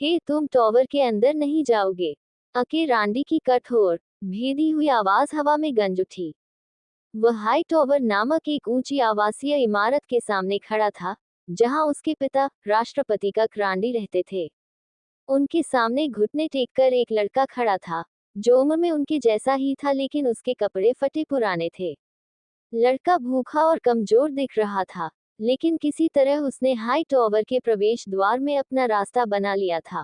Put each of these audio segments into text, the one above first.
हे तुम टॉवर के अंदर नहीं जाओगे। अके रांडी की कठोर भेदी हुई आवाज हवा में गूंज उठी। वह हाई टॉवर नामक एक ऊंची आवासीय इमारत के सामने खड़ा था, जहां उसके पिता राष्ट्रपति कक रांडी रहते थे। उनके सामने घुटने टेककर एक लड़का खड़ा था, जो उम्र में उनके जैसा ही था, लेकिन उसके कपड़े फटे पुराने थे। लड़का भूखा और कमजोर दिख रहा था, लेकिन किसी तरह उसने हाई टॉवर के प्रवेश द्वार में अपना रास्ता बना लिया था।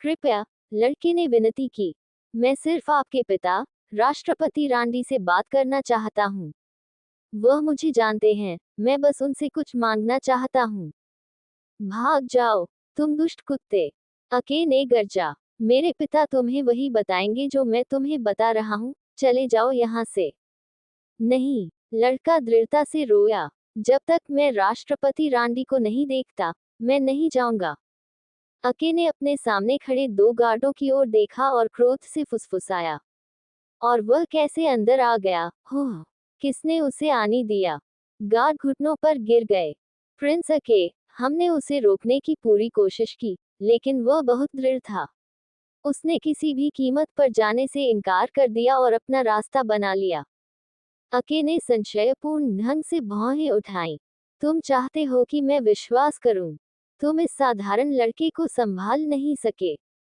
कृपया, लड़के ने विनती की। मैं सिर्फ आपके पिता, राष्ट्रपति रांडी से बात करना चाहता हूँ। वह मुझे जानते हैं, मैं बस उनसे कुछ मांगना चाहता हूँ। भाग जाओ, तुम दुष्ट कुत्ते, अके ने गर्जा। मेरे पिता तुम्हें वही बताएंगे जो मैं तुम्हें बता रहा हूँ, चले जाओ यहाँ से। नहीं, लड़का दृढ़ता से रोया। जब तक मैं राष्ट्रपति रांडी को नहीं देखता, मैं नहीं जाऊंगा। अके ने अपने सामने खड़े 2 गार्डों की ओर देखा और क्रोध से फुसफुसाया। और वह कैसे अंदर आ गया? हो, किसने उसे आने दिया? गार्ड घुटनों पर गिर गए। प्रिंस अके, हमने उसे रोकने की पूरी कोशिश की, लेकिन वह बहुत दृढ़ था। उसने किसी भी कीमत पर जाने से इनकार कर दिया और अपना रास्ता बना लिया। अके ने संशयपूर्ण ढंग से भौहें उठाई। तुम चाहते हो कि मैं विश्वास करूं? तुम इस साधारण लड़के को संभाल नहीं सके।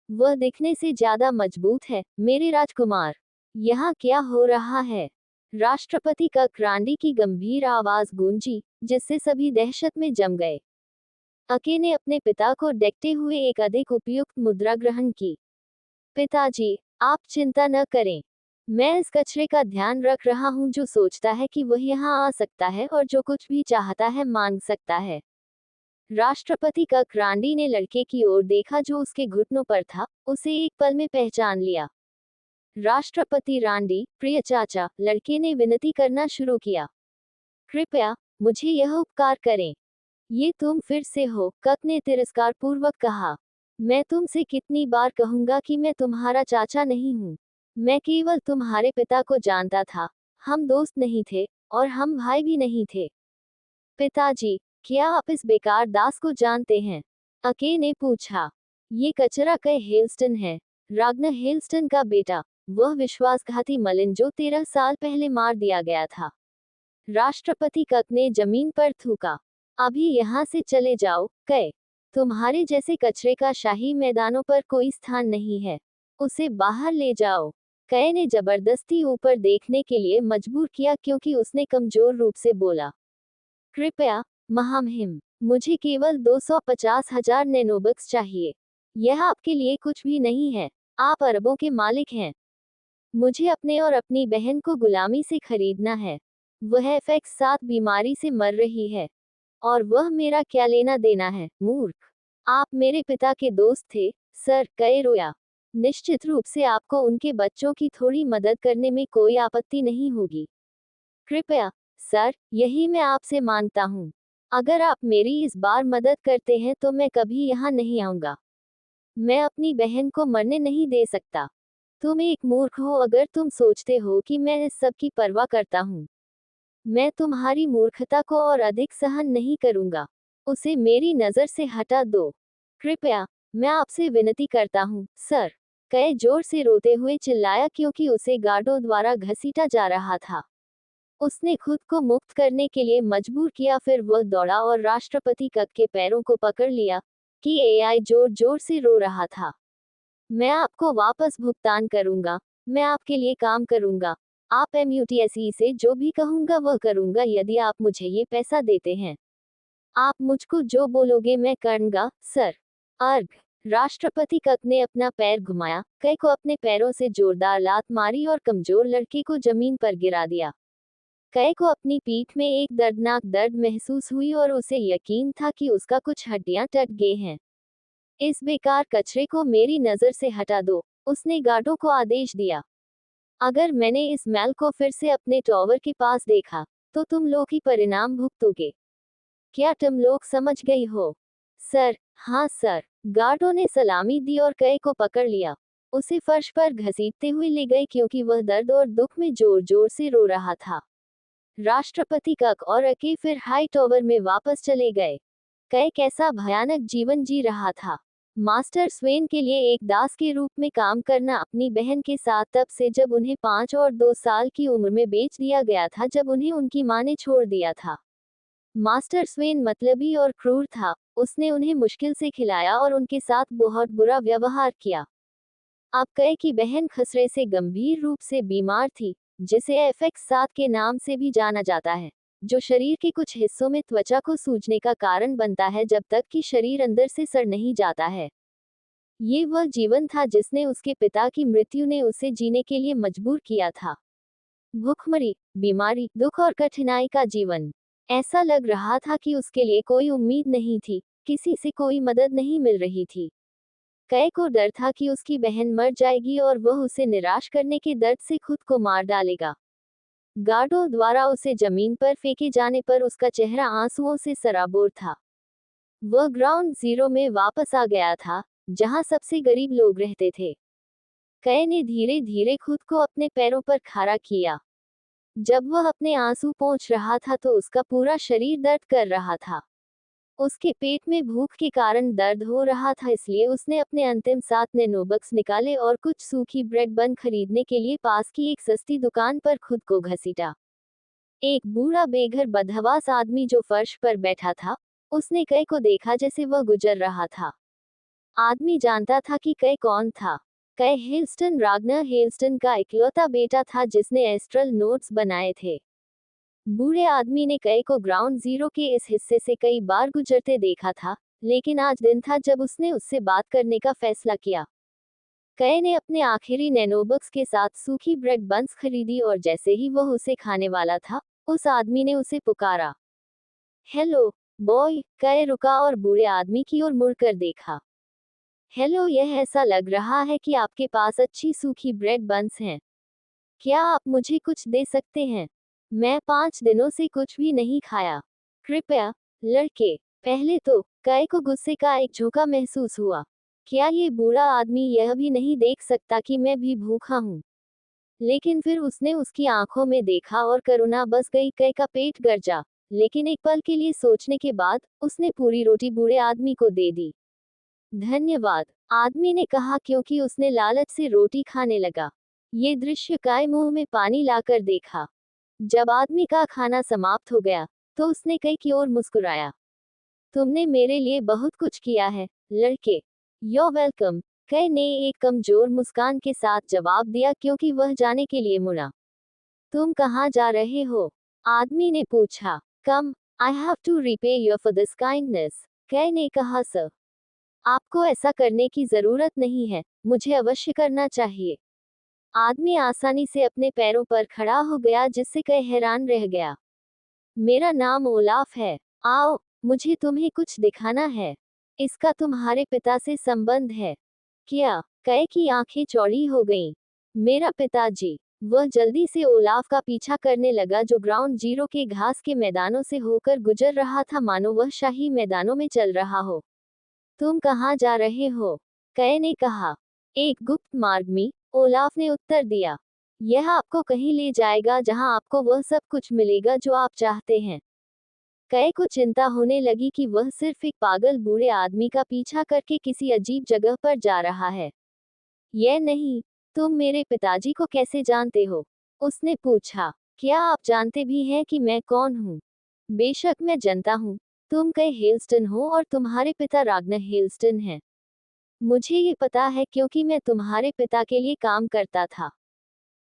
वह दिखने से ज्यादा मजबूत है, मेरे राजकुमार। यहाँ क्या हो रहा है? राष्ट्रपति कक रांडी की गंभीर आवाज गूंजी, जिससे सभी दहशत में जम गए। अके ने अपने पिता को देखते हुए एक अधिक उपयुक्त मुद्रा ग्रहण की। पिताजी, आप चिंता न करें। मैं इस कचरे का ध्यान रख रहा हूँ जो सोचता है कि वह यहाँ आ सकता है और जो कुछ भी चाहता है मांग सकता है। राष्ट्रपति कक रांडी ने लड़के की ओर देखा जो उसके घुटनों पर था, उसे एक पल में पहचान लिया। राष्ट्रपति रांडी, प्रिय चाचा, लड़के ने विनती करना शुरू किया। कृपया, मुझे यह उपकार करें। ये तुम फिर से हो, कक ने तिरस्कार पूर्वक कहा। मैं तुमसे कितनी बार कहूंगा कि मैं तुम्हारा चाचा नहीं हूँ। मैं केवल तुम्हारे पिता को जानता था। हम दोस्त नहीं थे, और हम भाई भी नहीं थे। पिताजी, क्या आप इस बेकार दास को जानते हैं? अके ने पूछा। ये कचरा कई हेल्स्टन है, राग्न हेल्स्टन का बेटा, वह विश्वासघाती मलिन जो 13 साल पहले मार दिया गया था। राष्ट्रपति कक ने जमीन पर थूका। अभी यहाँ से चले जाओ, कय। तुम्हारे जैसे कचरे का शाही मैदानों पर कोई स्थान नहीं है। उसे बाहर ले जाओ। कय ने जबरदस्ती ऊपर देखने के लिए मजबूर किया क्योंकि उसने कमजोर रूप से बोला। कृपया, महामहिम, मुझे केवल 250,000 नैनोबक्स चाहिए। यह आपके लिए कुछ भी नहीं है। आप अरबों के मालिक हैं। मुझे अपने और अपनी बहन को गुलामी से खरीदना है। वह FX7 बीमारी से मर रही है, और वह मेरा क्या लेना देना है? मूर्ख, आप मेरे पिता के दोस्त थे, सर, कय रोया। निश्चित रूप से आपको उनके बच्चों की थोड़ी मदद करने में कोई आपत्ति नहीं होगी। कृपया, सर, यही मैं आपसे मांगता हूँ। अगर आप मेरी इस बार मदद करते हैं तो मैं कभी यहाँ नहीं आऊंगा। मैं अपनी बहन को मरने नहीं दे सकता। तुम एक मूर्ख हो अगर तुम सोचते हो कि मैं इस सब की परवाह करता हूँ। मैं तुम्हारी मूर्खता को और अधिक सहन नहीं करूंगा। उसे मेरी नजर से हटा दो। कृपया, मैं आपसे विनती करता हूँ, सर। कय जोर से रोते हुए चिल्लाया क्योंकि उसे गार्डों द्वारा घसीटा जा रहा था। उसने खुद को मुक्त करने के लिए मजबूर किया, फिर वह दौड़ा और राष्ट्रपति कक के पैरों को पकड़ लिया, कि एआई जोर जोर से रो रहा था। मैं आपको वापस भुगतान करूंगा। मैं आपके लिए काम करूंगा। आप MUTSE से जो भी कहूंगा वह करूंगा यदि आप मुझे ये पैसा देते हैं। आप मुझको जो बोलोगे मैं करूंगा, सर। अर्घ। राष्ट्रपति कक ने अपना पैर घुमाया, कय को अपने पैरों से जोरदार लात मारी और कमजोर लड़के को जमीन पर गिरा दिया। कय को अपनी पीठ में एक दर्दनाक दर्द महसूस हुई और उसे यकीन था कि उसका कुछ हड्डियां टट गई हैं। इस बेकार कचरे को मेरी नजर से हटा दो, उसने गार्डों को आदेश दिया। अगर मैंने इस मैल को फिर से अपने टॉवर के पास देखा, तो तुम लोग ही परिणाम भुगतोगे। क्या तुम लोग समझ गई हो? सर, हाँ सर। गार्डों ने सलामी दी और कय को पकड़ लिया। उसे फर्श पर घसीटते हुए ले गए क्योंकि वह दर्द और दुख में जोर जोर से रो रहा था। राष्ट्रपति कक और अके फिर हाई टॉवर में वापस चले गए। कय कैसा भयानक जीवन जी रहा था। मास्टर स्वेन के लिए एक दास के रूप में काम करना अपनी बहन के साथ तब से जब उन्हें 5 और 2 साल की उम्र में बेच दिया गया था, जब उन्हें उनकी मां ने छोड़ दिया था। मास्टर स्वेन मतलबी और क्रूर था। उसने उन्हें मुश्किल से खिलाया और उनके साथ बहुत बुरा व्यवहार किया। अब कई की बहन खसरे से गंभीर रूप से बीमार थी, जिसे FX7 के नाम से भी जाना जाता है, जो शरीर के कुछ हिस्सों में त्वचा को सूजने का कारण बनता है जब तक कि शरीर अंदर से सड़ नहीं जाता है। ये वह जीवन था जिसने उसके पिता की मृत्यु ने उसे जीने के लिए मजबूर किया था। भूखमरी, बीमारी, दुख और कठिनाई का जीवन। ऐसा लग रहा था कि उसके लिए कोई उम्मीद नहीं थी, किसी से कोई मदद नहीं मिल रही थी। कई को डर था कि उसकी बहन मर जाएगी और वह उसे निराश करने के दर्द से खुद को मार डालेगा। गार्डों द्वारा उसे जमीन पर फेंके जाने पर उसका चेहरा आंसुओं से सराबोर था। वह ग्राउंड जीरो में वापस आ गया था, जहां सबसे गरीब लोग रहते थे। कई ने धीरे धीरे खुद को अपने पैरों पर खड़ा किया। जब वह अपने आंसू पोंछ रहा था तो उसका पूरा शरीर दर्द कर रहा था। उसके पेट में भूख के कारण दर्द हो रहा था, इसलिए उसने अपने अंतिम 7 नैनोबक्स निकाले और कुछ सूखी ब्रेड बन खरीदने के लिए पास की एक सस्ती दुकान पर खुद को घसीटा। एक बूढ़ा बेघर बदहवास आदमी जो फर्श पर बैठा था, उसने कई को देखा जैसे वह गुजर रहा था। आदमी जानता था कि कई कौन था। कई हेल्स्टन रागनर हेल्स्टन का इकलौता बेटा था जिसने एस्ट्रल नोट्स बनाए थे। बूढ़े आदमी ने कई को ग्राउंड जीरो के इस हिस्से से कई बार गुजरते देखा था, लेकिन आज दिन था जब उसने उससे बात करने का फैसला किया। कई ने अपने आखिरी नैनोबक्स के साथ सूखी ब्रेड बंस खरीदी और जैसे ही वह उसे खाने वाला था, उस आदमी ने उसे पुकारा, हेलो बॉय। कई रुका और बूढ़े आदमी की ओर मुड़कर देखा। हेलो, यह ऐसा लग रहा है कि आपके पास अच्छी सूखी ब्रेड बंस हैं। क्या आप मुझे कुछ दे सकते हैं? मैं 5 दिनों से कुछ भी नहीं खाया। कृपया। लड़के। पहले तो कई को गुस्से का एक झोंका महसूस हुआ। क्या ये बूढ़ा आदमी यह भी नहीं देख सकता कि मैं भी भूखा हूँ? लेकिन फिर उसने उसकी आंखों में देखा और करुणा बस गई। कई का पेट गरजा, लेकिन एक पल के लिए सोचने के बाद उसने पूरी रोटी बूढ़े आदमी को दे दी। धन्यवाद, आदमी ने कहा क्योंकि उसने लालच से रोटी खाने लगा। ये दृश्य कई मुंह में पानी लाकर देखा। जब आदमी का खाना समाप्त हो गया, तो उसने कई की ओर मुस्कुराया। तुमने मेरे लिए बहुत कुछ किया है, लड़के। You're welcome. कई ने एक कमजोर मुस्कान के साथ जवाब दिया क्योंकि वह जाने के लिए मुड़ा। तुम कहाँ जा रहे हो? आदमी ने पूछा। Come, I have to repay you for this kindness. कई ने कहा, सर, आपको ऐसा करने की जरूरत नहीं है, मुझे अवश्य करना चाहिए। आदमी आसानी से अपने पैरों पर खड़ा हो गया, जिससे कई हैरान रह गया। मेरा नाम ओलाफ है। आओ, मुझे तुम्हें कुछ दिखाना है। इसका तुम्हारे पिता से संबंध है क्या? कई की आंखें चौड़ी हो गईं। मेरा पिताजी। वह जल्दी से ओलाफ का पीछा करने लगा, जो ग्राउंड जीरो के घास के मैदानों से होकर गुजर रहा था, मानो वह शाही मैदानों में चल रहा हो। तुम कहाँ जा रहे हो? कई ने कहा। एक गुप्त मार्ग में, ओलाफ ने उत्तर दिया। यह आपको कहीं ले जाएगा जहां आपको वह सब कुछ मिलेगा जो आप चाहते हैं। कई को चिंता होने लगी कि वह सिर्फ एक पागल बूढ़े आदमी का पीछा करके किसी अजीब जगह पर जा रहा है। यह नहीं। तुम मेरे पिताजी को कैसे जानते हो? उसने पूछा। क्या आप जानते भी हैं कि मैं कौन हूँ? बेशक मैं जानता हूँ। तुम कई हेल्स्टन हो और तुम्हारे पिता रागनर हेल्स्टन हैं। मुझे ये पता है क्योंकि मैं तुम्हारे पिता के लिए काम करता था।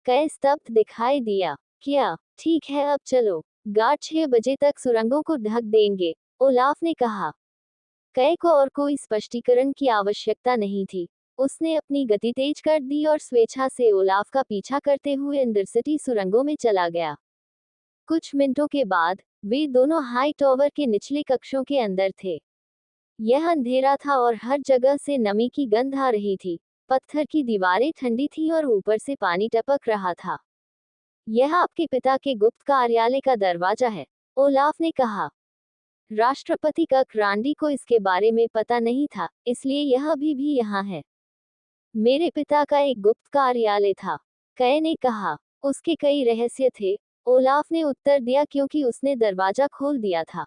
कई स्तब्ध दिखाई दिया। क्या? ठीक है, अब चलो। गार्ड 6 बजे तक सुरंगों को ढक देंगे, ओलाफ ने कहा। कई को और कोई स्पष्टीकरण की आवश्यकता नहीं थी। उसने अपनी गति तेज कर दी और स्वेच्छा से ओलाफ का पीछा करते हुए इंडरसिटी सुरंगों में चला गया। कुछ मिनटों के बाद वे दोनों हाई टॉवर के निचले कक्षों के अंदर थे। यह अंधेरा था और हर जगह से नमी की गंध आ रही थी। पत्थर की दीवारें ठंडी थीं और ऊपर से पानी टपक रहा था। यह आपके पिता के गुप्त कार्यालय का दरवाजा है, ओलाफ ने कहा। राष्ट्रपति कक रांडी को इसके बारे में पता नहीं था, इसलिए यह अभी भी यहाँ है। मेरे पिता का एक गुप्त कार्यालय था, कई ने कहा। उसके कई रहस्य थे, ओलाफ ने उत्तर दिया, क्योंकि उसने दरवाजा खोल दिया था।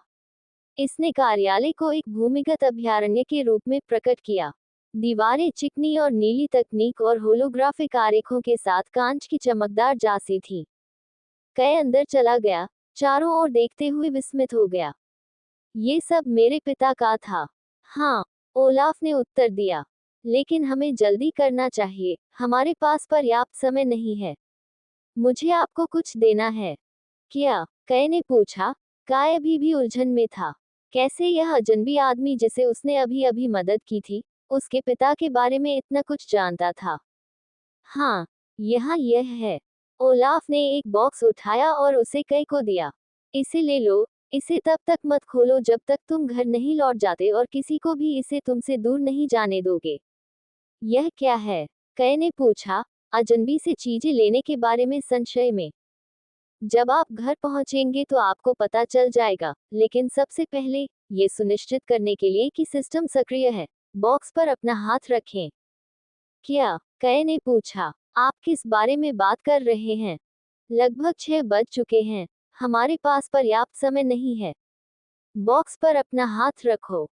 इसने कार्यालय को एक भूमिगत अभयारण्य के रूप में प्रकट किया। दीवारें चिकनी और नीली तकनीक और होलोग्राफिक आरेखों के साथ कांच की चमकदार जासी थी। कई अंदर चला गया, चारों ओर देखते हुए विस्मित हो गया। ये सब मेरे पिता का था। हाँ, ओलाफ ने उत्तर दिया। लेकिन हमें जल्दी करना चाहिए, हमारे पास पर्याप्त समय नहीं है। मुझे आपको कुछ देना है। क्या? कय ने पूछा। काय अभी भी उलझन में था। कैसे यह अजनबी आदमी जिसे उसने अभी अभी मदद की थी, उसके पिता के बारे में इतना कुछ जानता था? हाँ, यहाँ यह है। ओलाफ ने एक बॉक्स उठाया और उसे कय को दिया। इसे ले लो, इसे तब तक मत खोलो जब तक तुम घर नहीं लौट जाते और किसी को भी इसे तुमसे दूर नहीं जाने दोगे। यह क्या है? कय ने पूछा, अजनबी से चीजें लेने के बारे में संशय में। जब आप घर पहुंचेंगे तो आपको पता चल जाएगा, लेकिन सबसे पहले, ये सुनिश्चित करने के लिए कि सिस्टम सक्रिय है, बॉक्स पर अपना हाथ रखें। क्या? कय ने पूछा। आप किस बारे में बात कर रहे हैं? लगभग 6 बज चुके हैं। हमारे पास पर्याप्त समय नहीं है। बॉक्स पर अपना हाथ रखो।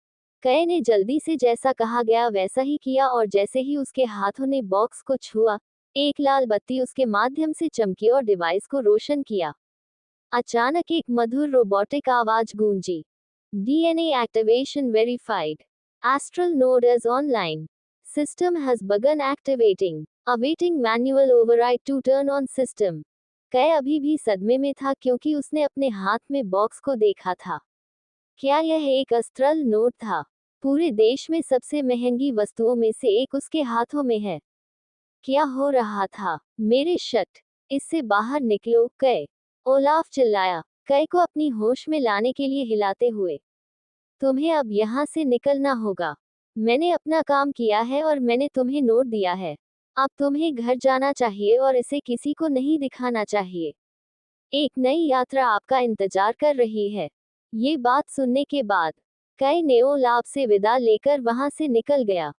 कय ने जल्दी से जैसा कहा गया वैसा ही किया और जैसे ही उसके हाथों ने बॉक्स को छुआ, एक लाल बत्ती उसके माध्यम से चमकी और डिवाइस को रोशन किया। अचानक एक मधुर रोबोटिक आवाज गूंजी। DNA activation verified. Astral node is online. System has begun activating. Awaiting manual override to turn on system. कय अभी भी सदमे में था क्योंकि उसने अपने हाथ में बॉक्स को देखा था। क्या यह एक अस्त्रल नोट था? पूरे देश में सबसे महंगी वस्तुओं में से एक उसके हाथों में है। क्या हो रहा था? मेरे शट! इससे बाहर निकलो, कय! ओलाफ चिल्लाया, कय को अपनी होश में लाने के लिए हिलाते हुए। तुम्हें अब यहाँ से निकलना होगा। मैंने अपना काम किया है और मैंने तुम्हें नोट दिया है। अब तुम्हें घर जाना चाहिए और इसे किसी को नहीं दिखाना चाहिए। एक नई यात्रा आपका इंतजार कर रही है। ये बात सुनने के बाद कय ने ओलाफ से विदा लेकर वहां से निकल गया।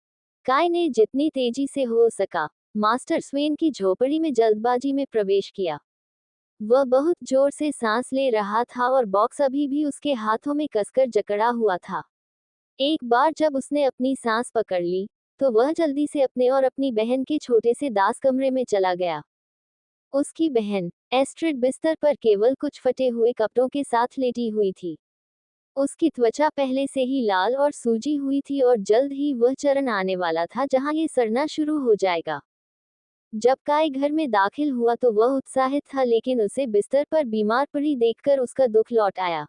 काय ने जितनी तेजी से हो सका मास्टर स्वेन की झोपड़ी में जल्दबाजी में प्रवेश किया। वह बहुत जोर से सांस ले रहा था और बॉक्स अभी भी उसके हाथों में कसकर जकड़ा हुआ था। एक बार जब उसने अपनी सांस पकड़ ली, तो वह जल्दी से अपने और अपनी बहन के छोटे से दास कमरे में चला गया। उसकी बहन, एस्ट्रिड बिस्तर पर केवल कुछ फटे हुए कपड़ों के साथ लेटी हुई थी। उसकी त्वचा पहले से ही लाल और सूजी हुई थी और जल्द ही वह चरण आने वाला था जहां ये सड़ना शुरू हो जाएगा। जब काय घर में दाखिल हुआ तो वह उत्साहित था, लेकिन उसे बिस्तर पर बीमार पड़ी देखकर उसका दुख लौट आया।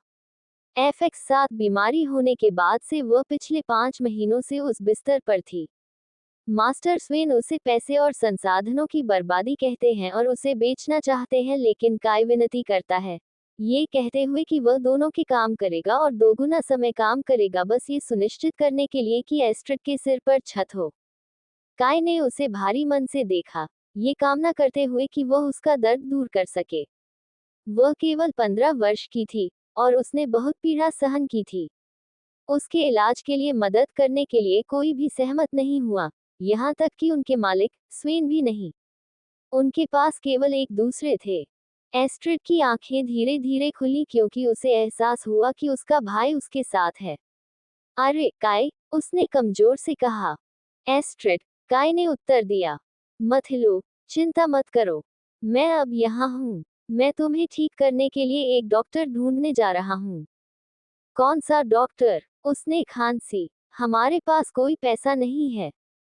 FX7 बीमारी होने के बाद से वह पिछले 5 महीनों से उस बिस्तर पर थी। मास्टर स्वेन उसे पैसे और संसाधनों की बर्बादी कहते हैं और उसे बेचना चाहते हैं, लेकिन काय विनती करता है, ये कहते हुए कि वह दोनों के काम करेगा और दोगुना समय काम करेगा, बस ये सुनिश्चित करने के लिए कि एस्ट्रिड के सिर पर छत हो। काय ने उसे भारी मन से देखा, ये कामना करते हुए कि वह उसका दर्द दूर कर सके। वह केवल 15 वर्ष की थी और उसने बहुत पीड़ा सहन की थी। उसके इलाज के लिए मदद करने के लिए कोई भी सहमत नहीं हुआ, यहाँ तक कि उनके मालिक, स्वेन भी नहीं। उनके पास केवल एक दूसरे थे। एस्ट्रिड की आंखें धीरे धीरे खुली क्योंकि उसे एहसास हुआ कि उसका भाई उसके साथ है। अरे काय, उसने कमजोर से कहा। एस्ट्रिड, काय ने उत्तर दिया। मत हिलो, चिंता मत करो, मैं अब यहाँ हूँ। मैं तुम्हें ठीक करने के लिए एक डॉक्टर ढूंढने जा रहा हूँ। कौन सा डॉक्टर? उसने खांसी। हमारे पास कोई पैसा नहीं है।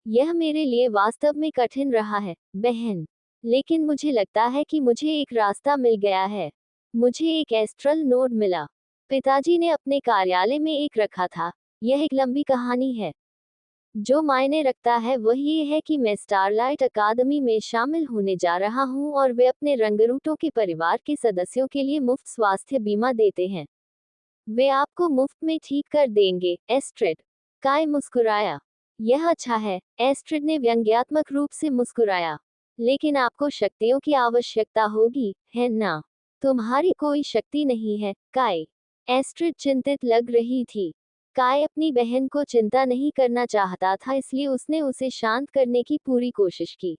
यह मेरे लिए वास्तव में कठिन रहा है, बहन। लेकिन मुझे लगता है कि मुझे एक रास्ता मिल गया है। मुझे एक एस्ट्रल नोड मिला। पिताजी ने अपने कार्यालय में एक रखा था। यह एक लंबी कहानी है। जो मायने रखता है वह ये है कि मैं स्टारलाइट अकादमी में शामिल होने जा रहा हूँ और वे अपने रंगरूटों के परिवार के सदस्यों के लिए मुफ्त स्वास्थ्य बीमा देते हैं। वे आपको मुफ्त में ठीक कर देंगे, एस्ट्रिड। काय मुस्कुराया। यह अच्छा है, एस्ट्रिड ने व्यंग्यात्मक रूप से मुस्कुराया। लेकिन आपको शक्तियों की आवश्यकता होगी, है ना? तुम्हारी कोई शक्ति नहीं है, काय। एस्ट्रिड चिंतित लग रही थी। काय अपनी बहन को चिंता नहीं करना चाहता था, इसलिए उसने उसे शांत करने की पूरी कोशिश की।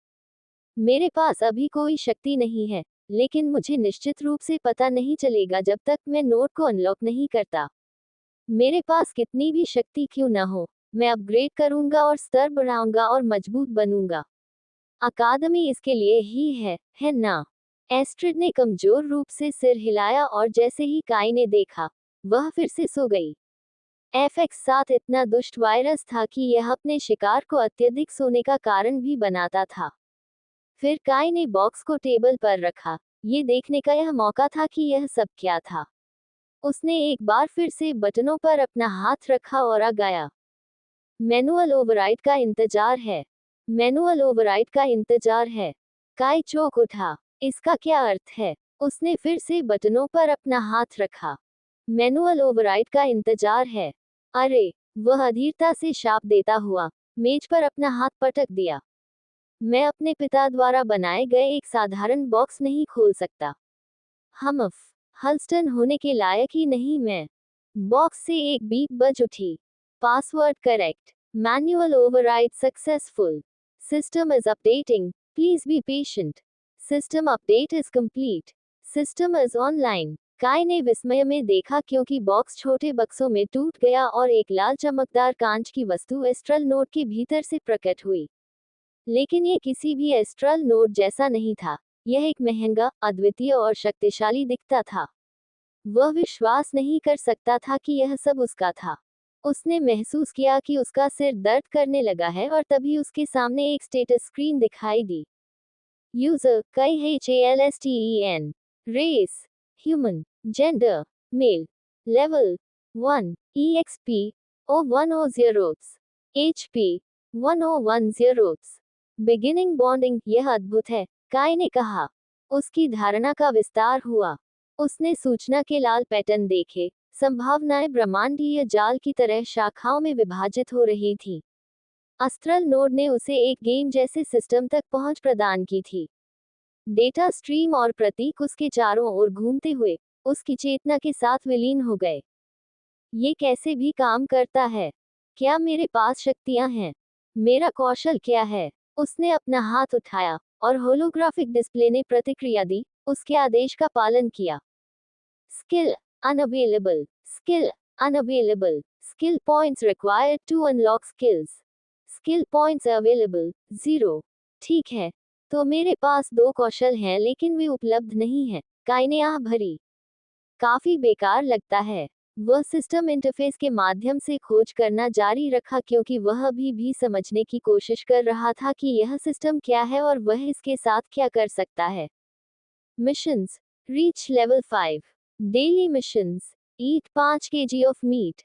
मेरे पास अभी कोई शक्ति नहीं है, लेकिन मुझे निश्चित रूप से पता नहीं चलेगा जब तक मैं नोट को अनलॉक नहीं करता। मेरे पास कितनी भी शक्ति क्यों न हो, मैं अपग्रेड करूंगा और स्तर बढ़ाऊंगा और मजबूत बनूंगा। अकादमी इसके लिए ही है ना? एस्ट्रिड ने कमजोर रूप से सिर हिलाया और जैसे ही काई ने देखा, वह फिर से सो गई। FX7 इतना दुष्ट वायरस था कि यह अपने शिकार को अत्यधिक सोने का कारण भी बनाता था। फिर काई ने बॉक्स को टेबल पर रखा। ये देखने का यह मौका था कि यह सब क्या था। उसने एक बार फिर से बटनों पर अपना हाथ रखा और आ गया। मैनुअल ओवरराइड का इंतजार है। मैनुअल ओवरराइड का इंतजार है। काई चौंक उठा। इसका क्या अर्थ है? उसने फिर से बटनों पर अपना हाथ रखा। मैनुअल ओवरराइड का इंतजार है। अरे! वह अधीरता से शाप देता हुआ मेज पर अपना हाथ पटक दिया। मैं अपने पिता द्वारा बनाए गए एक साधारण बॉक्स नहीं खोल सकता। हमफ हल्स्टन होने के लायक ही नहीं मैं। बॉक्स से एक बीप बज उठी। Password correct. Manual override successful. System is updating. Please be patient. System update is complete. System is online. काय ने विस्मय में देखा क्योंकि बॉक्स छोटे बक्सों में टूट गया और एक लाल चमकदार कांच की वस्तु एस्ट्रल नोड के भीतर से प्रकट हुई। लेकिन ये किसी भी एस्ट्रल नोड जैसा नहीं था। यह एक महंगा, अद्वितीय और शक्तिशाली दिखता था। वह विश्वास नहीं कर सकता था कि यह सब उसका था। उसने महसूस किया कि उसका सिर दर्द करने लगा है और तभी उसके सामने एक स्टेटस स्क्रीन दिखाई दी। User Kai HALSTEN। Race human. Gender male. Level 1 EXP O10 HP 1010। Beginning bonding. यह अद्भुत है, काय ने कहा। उसकी धारणा का विस्तार हुआ। उसने सूचना के लाल पैटर्न देखे। संभावनाएं ब्रह्मांडीय जाल की तरह शाखाओं में विभाजित हो रही थी। अस्ट्रल नोड ने उसे एक गेम जैसे सिस्टम तक पहुंच प्रदान की थी। डेटा स्ट्रीम और प्रतीक उसके चारों ओर घूमते हुए उसकी चेतना के साथ विलीन हो गए। ये कैसे भी काम करता है? क्या मेरे पास शक्तियां हैं? मेरा कौशल क्या है? उसने अपना हाथ उठाया और होलोग्राफिक डिस्प्ले ने प्रतिक्रिया दी। उसके आदेश का पालन किया। Skill unavailable. Skill unavailable. Skill points required to unlock skills. Skill points available 0। ठीक है, तो मेरे पास 2 कौशल हैं लेकिन वे उपलब्ध नहीं हैं। काय ने आह भरी। काफी बेकार लगता है। वह सिस्टम इंटरफेस के माध्यम से खोज करना जारी रखा क्योंकि वह अभी भी समझने की कोशिश कर रहा था कि यह सिस्टम क्या है और वह इसके साथ क्या कर सकता है। Missions reach level 5। Daily missions eat 5 kg of meat.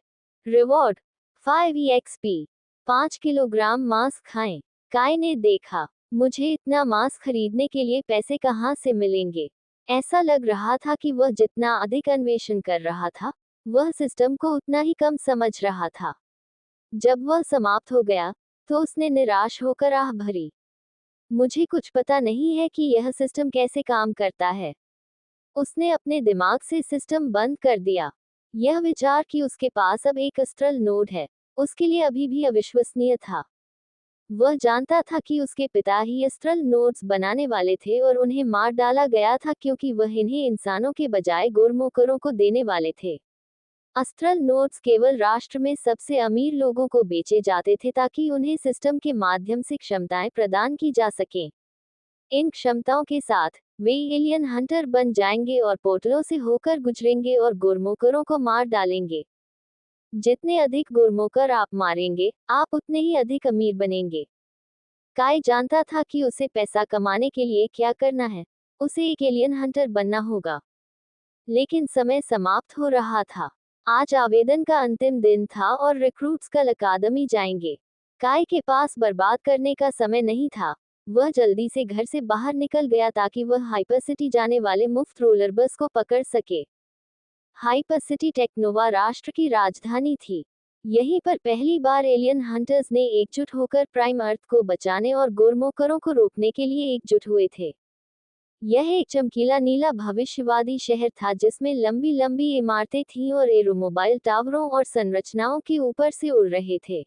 Reward 5 EXP 5 kilogram मांस खाएं। काय ने देखा। मुझे इतना मांस खरीदने के लिए पैसे कहाँ से मिलेंगे? ऐसा लग रहा था कि वह जितना अधिक अन्वेषण कर रहा था, वह सिस्टम को उतना ही कम समझ रहा था। जब वह समाप्त हो गया, तो उसने निराश होकर आह भरी। मुझे कुछ पता नहीं है कि यह सिस्टम कैसे काम करता है। उसने अपने दिमाग से सिस्टम बंद कर दिया। यह विचार कि उसके पास अब एक अस्ट्रल नोड है, उसके लिए अभी भी अविश्वसनीय था। वह जानता था कि उसके पिता ही अस्ट्रल नोड्स बनाने वाले थे और उन्हें मार डाला गया था क्योंकि वह इन्हें इंसानों के बजाय गोरमोकरों को देने वाले थे। अस्ट्रल नोड्स केवल राष्ट्र में सबसे अमीर लोगों को बेचे जाते थे ताकि उन्हें सिस्टम के माध्यम से क्षमताएं प्रदान की जा सकें। इन क्षमताओं के साथ, वे एलियन हंटर बन जाएंगे और पोर्टलों से होकर गुजरेंगे और गोरमोकरों को मार डालेंगे। जितने अधिक गुरमोकर आप मारेंगे, आप उतने ही अधिक अमीर बनेंगे। काय जानता था कि उसे पैसा कमाने के लिए क्या करना है। उसे एक एलियन हंटर बनना होगा। लेकिन समय समाप्त हो रहा था। आज आवेदन का अंतिम दिन था और रिक्रूट्स कल अकादमी जाएंगे। काय के पास बर्बाद करने का समय नहीं था। वह जल्दी से घर से बाहर निकल गया ताकि वह हाइपरसिटी जाने वाले मुफ्त रोलर बस को पकड़ सके। हाइपरसिटी टेक्नोवा राष्ट्र की राजधानी थी। यहीं पर पहली बार एलियन हंटर्स ने एकजुट होकर प्राइम अर्थ को बचाने और गोरमोकरों को रोकने के लिए एकजुट हुए थे। यह एक चमकीला नीला भविष्यवादी शहर था जिसमें लंबी लंबी इमारतें थीं और एरोमोबाइल टावरों और संरचनाओं के ऊपर से उड़ रहे थे।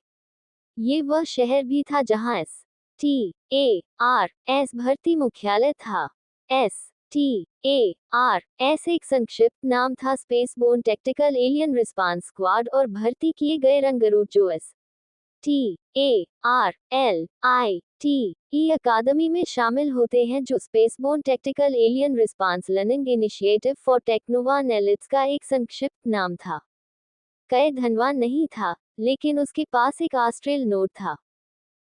ये वह शहर भी था जहां STARS भर्ती मुख्यालय था। STARS एक संक्षिप्त नाम था स्पेसबोर्न टैक्टिकल एलियन रिस्पांस स्क्वाड और भर्ती किए गए रंगरूप जो अकादमी में शामिल होते हैं, जो spaceborne tactical alien response learning initiative for Technova नेलिट्स का एक संक्षिप्त नाम था। कई धनवान नहीं था, लेकिन उसके पास एक आस्ट्रेल नोट था।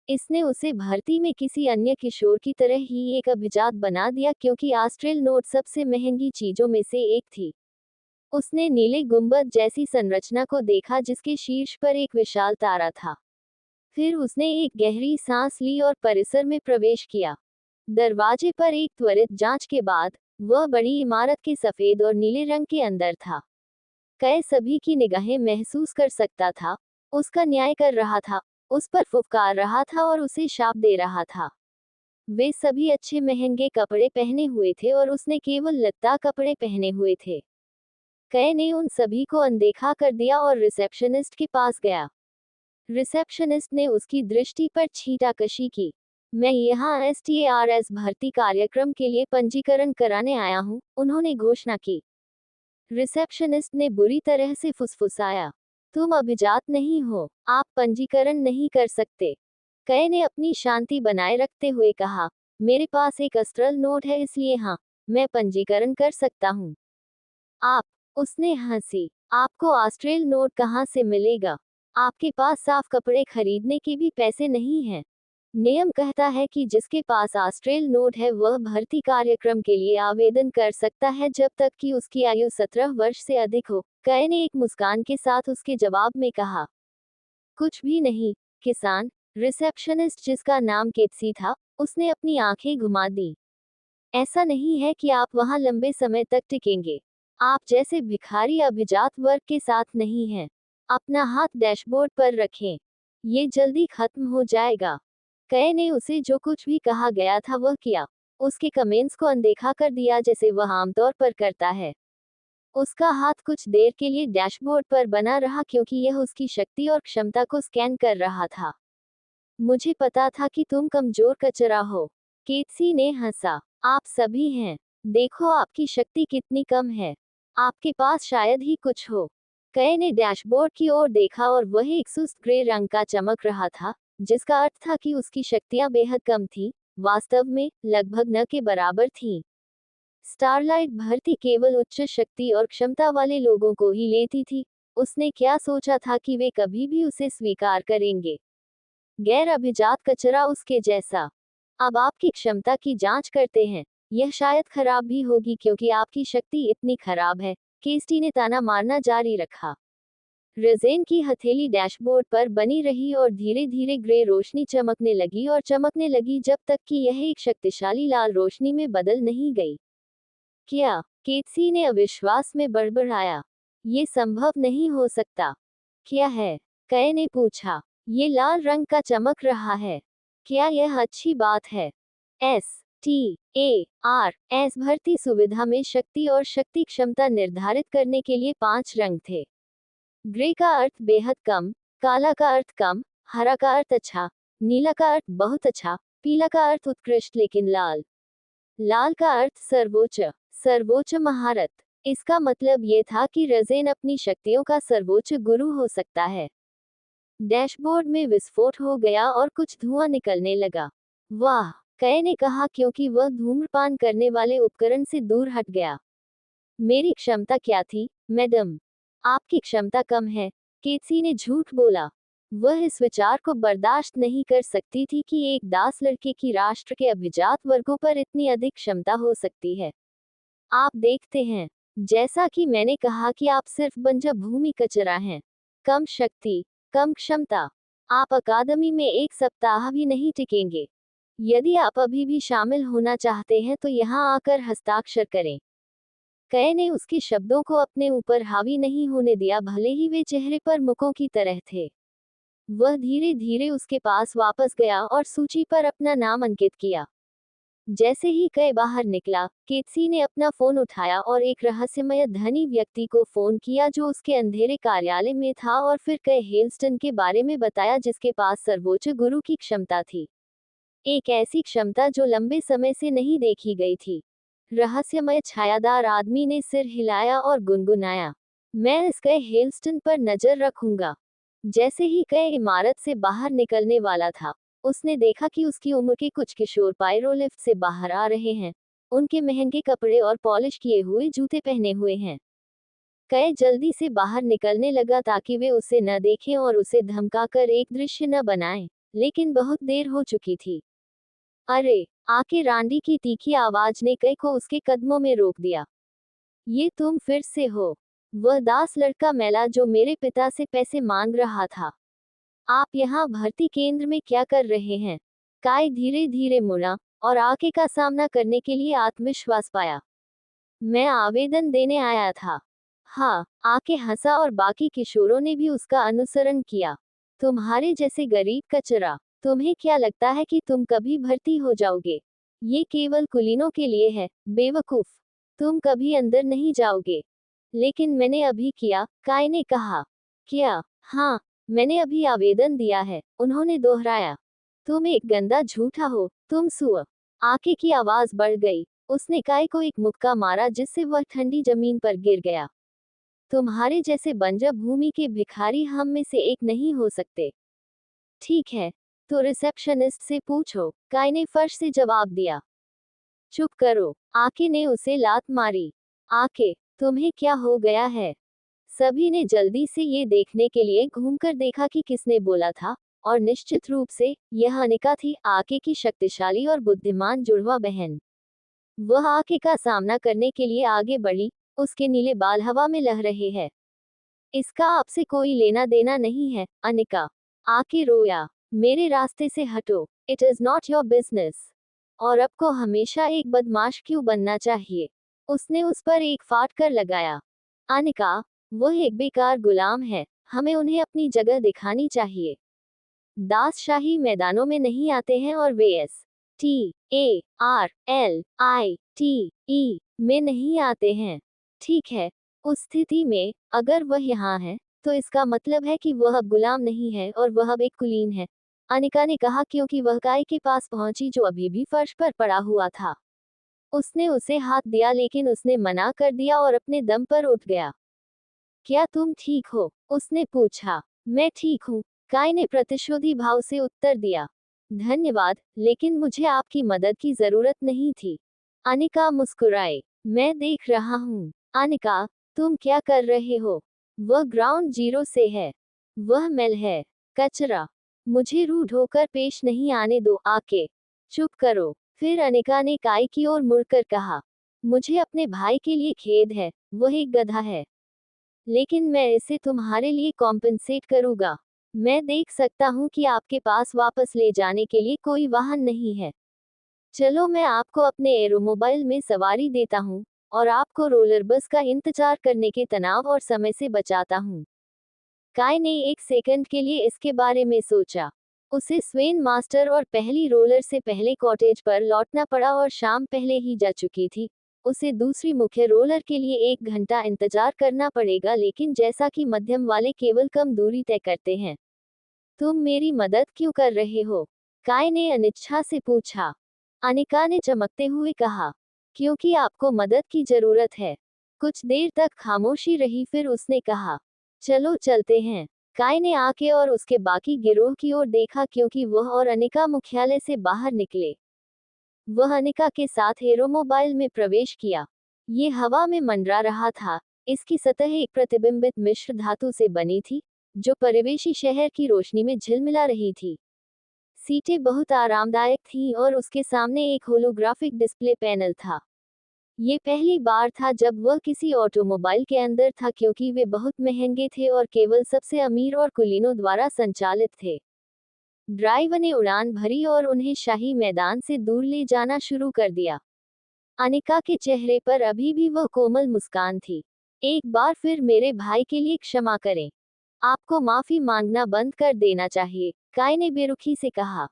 इसने उसे भर्ती में किसी अन्य किशोर की तरह ही एक अभिजात बना दिया, क्योंकि आस्ट्रेल नोट सबसे महंगी चीजों में से एक थी। उसने नीले गुंबद जैसी संरचना को देखा, जिसके शीर्ष पर एक विशाल तारा था। फिर उसने एक गहरी सांस ली और परिसर में प्रवेश किया। दरवाजे पर एक त्वरित जांच के बाद वह बड़ी इमारत के सफेद और नीले रंग के अंदर था। कई सभी की निगाहें महसूस कर सकता था, उसका न्याय कर रहा था, उस पर फुफकार रहा था और उसे शाप दे रहा था। वे सभी अच्छे महंगे कपड़े पहने हुए थे और उसने केवल लत्ता कपड़े पहने हुए थे। कई ने उन सभी को अनदेखा कर दिया और रिसेप्शनिस्ट के पास गया। रिसेप्शनिस्ट ने उसकी दृष्टि पर छींटाकशी की। मैं यहाँ STARS भर्ती कार्यक्रम के लिए पंजीकरण कराने आया हूँ, उन्होंने घोषणा की। रिसेप्शनिस्ट ने बुरी तरह से फुसफुसाया, तुम अभिजात नहीं हो, आप पंजीकरण नहीं कर सकते। कई ने अपनी शांति बनाए रखते हुए कहा, मेरे पास एक अस्ट्रल नोट है, इसलिए हाँ, मैं पंजीकरण कर सकता हूँ। आप, उसने हंसी, आपको ऑस्ट्रेल नोट कहाँ से मिलेगा? आपके पास साफ कपड़े खरीदने के भी पैसे नहीं हैं। नियम कहता है कि जिसके पास ऑस्ट्रेल नोट है वह भर्ती कार्यक्रम के लिए आवेदन कर सकता है, जब तक कि उसकी आयु 17 वर्ष से अधिक हो। कई ने एक मुस्कान के साथ उसके जवाब में कहा, कुछ भी नहीं, किसान। रिसेप्शनिस्ट, जिसका नाम केत्सी था, उसने अपनी आंखें घुमा दी। ऐसा नहीं है कि आप वहां लंबे समय तक टिकेंगे। आप जैसे भिखारी अभिजात वर्ग के साथ नहीं हैं। अपना हाथ डैशबोर्ड पर रखें, ये जल्दी खत्म हो जाएगा। कई ने उसे जो कुछ भी कहा गया था वह किया। उसके कमेंट्स को अनदेखा कर दिया, जैसे वह आमतौर पर करता है। उसका हाथ कुछ देर के लिए डैशबोर्ड पर बना रहा, क्योंकि यह उसकी शक्ति और क्षमता को स्कैन कर रहा था। मुझे पता था कि तुम कमजोर कचरा हो, केत्सी ने हंसा। आप सभी हैं। देखो आपकी शक्ति कितनी कम है। आपके पास शायद ही कुछ हो। कई ने डैशबोर्ड की ओर देखा और वह एक सुस्त ग्रे रंग का चमक रहा था, जिसका अर्थ था कि उसकी शक्तियां बेहद कम थीं, वास्तव में लगभग न के बराबर थीं। स्टारलाइट भर्ती केवल उच्च शक्ति और क्षमता वाले लोगों को ही लेती थी। उसने क्या सोचा था कि वे कभी भी उसे स्वीकार करेंगे? गैर अभिजात कचरा उसके जैसा। अब आपकी क्षमता की जांच करते हैं। यह शायद खराब भी होगी, क्योंकि आपकी शक्ति इतनी खराब है। केस्टी ने ताना मारना जारी रखा। रज़ेन की हथेली डैशबोर्ड पर बनी रही और धीरे धीरे ग्रे रोशनी चमकने लगी जब तक कि यह एक शक्तिशाली लाल रोशनी में बदल नहीं गई। क्या? केत्सी ने अविश्वास में बड़बड़ाया। ये संभव नहीं हो सकता। क्या है? कई ने पूछा। ये लाल रंग का चमक रहा है। क्या यह अच्छी बात है? STARS भर्ती सुविधा में शक्ति और शक्ति क्षमता निर्धारित करने के लिए 5 रंग थे। ग्रे का अर्थ बेहद कम, काला का अर्थ कम, हरा का अर्थ अच्छा, नीला का अर्थ बहुत अच्छा, पीला का अर्थ उत्कृष्ट लेकिन लाल का अर्थ सर्वोच्च महारत। इसका मतलब ये था कि रज़ेन अपनी शक्तियों का सर्वोच्च गुरु हो सकता है। डैशबोर्ड में विस्फोट हो गया और कुछ धुआं निकलने लगा। वाह, कई ने कहा, क्योंकि वह धूम्रपान करने वाले उपकरण से दूर हट गया। मेरी क्षमता क्या थी, मैडम? आपकी क्षमता कम है, केत्सी ने झूठ बोला। वह इस विचार को बर्दाश्त नहीं कर सकती थी कि एक दास लड़के की राष्ट्र के अभिजात वर्गों पर इतनी अधिक क्षमता हो सकती है। आप देखते हैं, जैसा कि मैंने कहा कि आप सिर्फ बंजर भूमि कचरा हैं। कम शक्ति, कम क्षमता। आप अकादमी में 1 सप्ताह भी नहीं टिकेंगे। यदि आप अभी भी शामिल होना चाहते हैं तो यहाँ आकर हस्ताक्षर करें। कई ने उसके शब्दों को अपने ऊपर हावी नहीं होने दिया, भले ही वे चेहरे पर मुकों की तरह थे। वह धीरे धीरे उसके पास वापस गया और सूची पर अपना नाम अंकित किया। जैसे ही कई बाहर निकला, केत्सी ने अपना फोन उठाया और एक रहस्यमय धनी व्यक्ति को फोन किया जो उसके अंधेरे कार्यालय में था, और फिर कई हेल्स्टन के बारे में बताया, जिसके पास सर्वोच्च गुरु की क्षमता थी। एक ऐसी क्षमता जो लंबे समय से नहीं देखी गई थी। रहस्यमय छायादार आदमी ने सिर हिलाया और गुनगुनाया, मैं इस कई हेल्स्टन पर नजर रखूंगा। जैसे ही कई इमारत से बाहर निकलने वाला था, उसने देखा कि उसकी उम्र के कुछ किशोर पायरोलिफ्ट से बाहर आ रहे हैं। उनके महंगे कपड़े और पॉलिश किए हुए जूते पहने हुए हैं। कई जल्दी से बाहर निकलने लगा ताकि वे उसे न देखें और उसे धमकाकर एक दृश्य न बनाएं, लेकिन बहुत देर हो चुकी थी। अरे! आके रांडी की तीखी आवाज ने कई को उसके कदमों में रोक दिया। ये तुम फिर से हो। वह दास लड़का मैला जो मेरे पिता से पैसे मांग रहा था। आप यहाँ भर्ती केंद्र में क्या कर रहे हैं? काय धीरे धीरे मुड़ा और आके का सामना करने के लिए आत्मविश्वास पाया। मैं आवेदन देने आया था। हाँ, आके हंसा और बाकी किशोरों ने भी उसका अनुसरण किया। तुम्हारे जैसे गरीब कचरा, तुम्हें क्या लगता है कि तुम कभी भर्ती हो जाओगे? ये केवल कुलीनों के लिए है, बेवकूफ। तुम कभी अंदर नहीं जाओगे। लेकिन मैंने अभी किया, काय ने कहा। क्या? हाँ, मैंने अभी आवेदन दिया है, उन्होंने दोहराया। तुम एक गंदा झूठा हो, तुम सुअर। आके की आवाज बढ़ गई। उसने काय को एक मुक्का मारा जिससे वह ठंडी जमीन पर गिर गया। तुम्हारे जैसे बंजर भूमि के भिखारी हम में से एक नहीं हो सकते। ठीक है, तो रिसेप्शनिस्ट से पूछो, काय ने फर्श से जवाब दिया। चुप करो, आके ने उसे लात मारी। आके, तुम्हें क्या हो गया है? सभी ने जल्दी से ये देखने के लिए घूमकर देखा कि किसने बोला था, और निश्चित रूप से, यह अनिका थी, आके की शक्तिशाली और बुद्धिमान जुड़वा बहन। वह आके का सामना करने के लिए आगे बढ़ी, उसके नीले बाल हवा में लह रहे हैं। इसका आपसे कोई लेना देना नहीं है, अनिका। आके रोया। मेरे रास्ते से हटो, it is not your business. और अब को हमेशा एक बदमाश क्यों बनना चाहिए? उसने उस पर एक फाट कर लगाया। अनिका, वह एक बेकार गुलाम है, हमें उन्हें अपनी जगह दिखानी चाहिए। दास शाही मैदानों में नहीं आते हैं और वे STARLITE में नहीं आते हैं। ठीक है, उस स्थिति में, अगर वह यहाँ है, तो इसका मतलब है कि वह अब गुलाम नहीं है और वह अब एक कुलीन है, अनिका ने कहा क्योंकि वह काय के पास पहुंची जो अभी भी फर्श पर पड़ा हुआ था। उसने उसे हाथ दिया लेकिन उसने मना कर दिया और अपने दम पर उठ गया। क्या तुम ठीक हो? उसने पूछा। मैं ठीक हूँ, काय ने प्रतिशोधी भाव से उत्तर दिया। धन्यवाद, लेकिन मुझे आपकी मदद की जरूरत नहीं थी। अनिका मुस्कुराए। मैं देख रहा हूँ। अनिका, तुम क्या कर रहे हो? वह ग्राउंड जीरो से है। वह मेल है। कचरा। मुझे रूड होकर पेश नहीं आने दो, आके। चुप करो। फिर अनिका ने काय की ओर मुड़कर कहा। मुझे अपने भाई के लिए खेद है, वह एक गधा है। लेकिन मैं इसे तुम्हारे लिए कॉम्पेंसेट करूंगा। मैं देख सकता हूँ कि आपके पास वापस ले जाने के लिए कोई वाहन नहीं है। चलो मैं आपको अपने एरोमोबाइल में सवारी देता हूँ, और आपको रोलर बस का इंतजार करने के तनाव और समय से बचाता हूँ। काय ने एक सेकंड के लिए इसके बारे में सोचा। उसे स्वेन मास्टर और पहली रोलर से पहले कॉटेज पर लौटना पड़ा और शाम पहले ही जा चुकी थी। उसे दूसरी मुख्य रोलर के लिए 1 घंटा इंतजार करना पड़ेगा, लेकिन जैसा कि मध्यम वाले केवल कम दूरी तय करते हैं। तुम मेरी मदद क्यों कर रहे हो? काय ने अनिच्छा से पूछा। अनिका ने चमकते हुए कहा। क्योंकि आपको मदद की जरूरत है। कुछ देर तक खामोशी रही, फिर उसने कहा। चलो चलते हैं। काय ने आके और उसके बाकी गिरोह की ओर देखा क्योंकि वह और अनिका मुख्यालय से बाहर निकले। वह अनिका के साथ एरोमोबाइल में प्रवेश किया। ये हवा में मंडरा रहा था। इसकी सतह एक प्रतिबिंबित मिश्र धातु से बनी थी, जो परिवेशी शहर की रोशनी में झिलमिला रही थी। सीटें बहुत आरामदायक थीं और उसके सामने एक होलोग्राफिक डिस्प्ले पैनल था। ये पहली बार था जब वह किसी ऑटोमोबाइल के अंदर था क्योंकि वे बहुत महंगे थे और केवल सबसे अमीर और कुलीनों द्वारा संचालित थे। ड्राइवर ने उड़ान भरी और उन्हें शाही मैदान से दूर ले जाना शुरू कर दिया। अनिका के चेहरे पर अभी भी वह कोमल मुस्कान थी। एक बार फिर मेरे भाई के लिए क्षमा करें। आपको माफी मांगना बंद कर देना चाहिए, काय ने बेरुखी से कहा।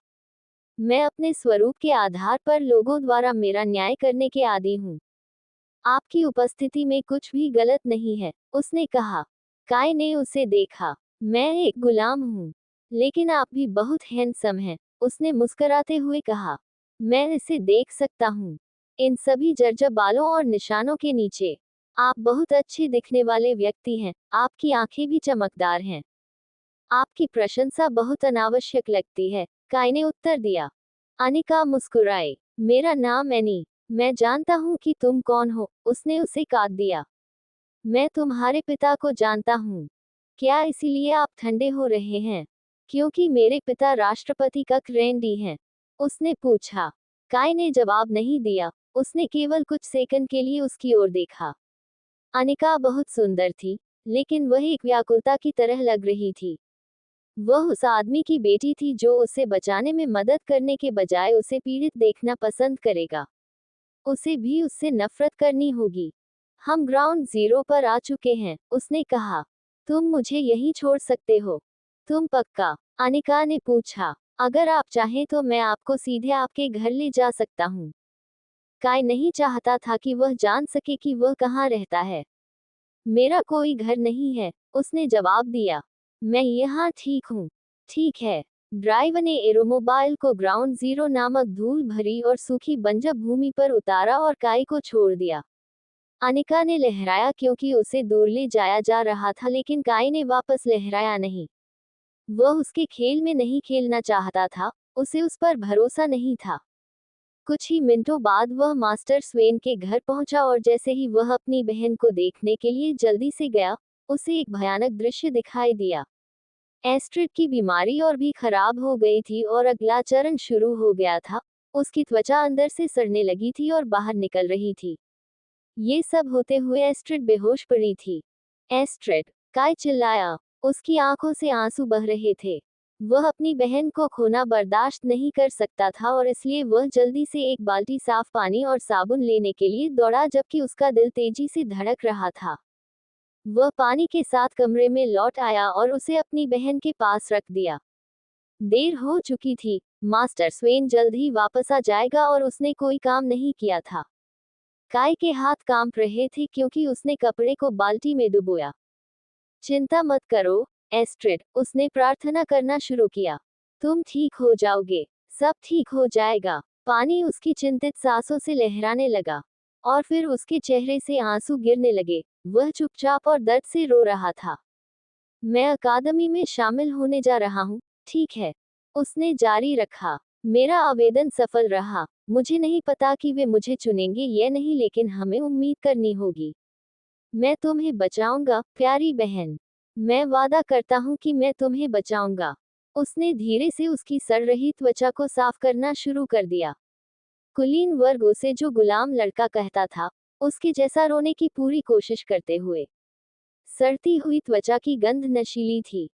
मैं अपने स्वरूप के आधार पर लोगों द्वारा मेरा न्याय करने के आदी हूँ। आपकी उपस्थिति में कुछ भी गलत नहीं है, उसने कहा। काय ने उसे देखा। मैं एक गुलाम हूँ, लेकिन आप भी बहुत हैंडसम हैं, उसने मुस्कुराते हुए कहा। मैं इसे देख सकता हूँ। इन सभी जर्जर बालों और निशानों के नीचे। आप बहुत अच्छे दिखने वाले व्यक्ति हैं, आपकी आंखें भी चमकदार हैं। आपकी प्रशंसा बहुत अनावश्यक लगती है, काई ने उत्तर दिया। अनिका मुस्कुराई। मेरा नाम एनी। मैं जानता हूँ कि तुम कौन हो, उसने उसे काट दिया। मैं तुम्हारे पिता को जानता हूँ। क्या इसीलिए आप ठंडे हो रहे हैं? क्योंकि मेरे पिता राष्ट्रपति कक रेंडी हैं, उसने पूछा। काई ने जवाब नहीं दिया, उसने केवल कुछ सेकंड के लिए उसकी ओर देखा। अनिका बहुत सुंदर थी, लेकिन वह एक व्याकुलता की तरह लग रही थी। वह उस आदमी की बेटी थी जो उसे बचाने में मदद करने के बजाय उसे पीड़ित देखना पसंद करेगा। उसे भी उससे नफरत करनी होगी। हम ग्राउंड जीरो पर आ चुके हैं, उसने कहा। तुम मुझे यहीं छोड़ सकते हो? तुम पक्का? अनिका ने पूछा। अगर आप चाहें तो मैं आपको सीधे आपके घर ले जा सकता हूँ। काई नहीं चाहता था कि वह जान सके कि वह कहाँ रहता है। मेरा कोई घर नहीं है, उसने जवाब दिया। मैं यहाँ ठीक हूँ। ठीक है। ड्राइवर ने एरोमोबाइल को ग्राउंड जीरो नामक धूल भरी और सूखी बंजर भूमि पर उतारा और काई को छोड़ दिया। अनिका ने लहराया क्योंकि उसे दूर ले जाया जा रहा था, लेकिन काई ने वापस लहराया नहीं। वह उसके खेल में नहीं खेलना चाहता था, उसे उस पर भरोसा नहीं था। कुछ ही मिनटों बाद वह मास्टर स्वेन के घर पहुंचा और जैसे ही वह अपनी बहन को देखने के लिए जल्दी से गया, उसे एक भयानक दृश्य दिखाई दिया। एस्ट्रिड की बीमारी और भी खराब हो गई थी और अगला चरण शुरू हो गया था। उसकी त्वचा अंदर से सड़ने लगी थी और बाहर निकल रही थी। ये सब होते हुए एस्ट्रिड बेहोश पड़ी थी। एस्ट्रिड! काई चिल्लाया। उसकी आंखों से आंसू बह रहे थे। वह अपनी बहन को खोना बर्दाश्त नहीं कर सकता था और इसलिए वह जल्दी से एक बाल्टी साफ पानी और साबुन लेने के लिए दौड़ा, जबकि उसका दिल तेजी से धड़क रहा था। वह पानी के साथ कमरे में लौट आया और उसे अपनी बहन के पास रख दिया। देर हो चुकी थी। मास्टर स्वेन जल्द ही वापस आ जाएगा और उसने कोई काम नहीं किया था। काई के हाथ कांप रहे थे क्योंकि उसने कपड़े को बाल्टी में डुबोया। चिंता मत करो, एस्ट्रिड, उसने प्रार्थना करना शुरू किया। तुम ठीक हो जाओगे। सब ठीक हो जाएगा। पानी उसकी चिंतित सांसों से लहराने लगा और फिर उसके चेहरे से आंसू गिरने लगे। वह चुपचाप और दर्द से रो रहा था। मैं अकादमी में शामिल होने जा रहा हूँ, ठीक है? उसने जारी रखा। मेरा आवेदन सफल रहा। मुझे नहीं पता कि वे मुझे चुनेंगे या नहीं, लेकिन हमें उम्मीद करनी होगी। मैं तुम्हें बचाऊंगा, प्यारी बहन। मैं वादा करता हूँ कि मैं तुम्हें बचाऊंगा। उसने धीरे से उसकी सड़ रही त्वचा को साफ करना शुरू कर दिया। कुलीन वर्ग उसे जो गुलाम लड़का कहता था, उसके जैसा रोने की पूरी कोशिश करते हुए। सड़ती हुई त्वचा की गंध नशीली थी।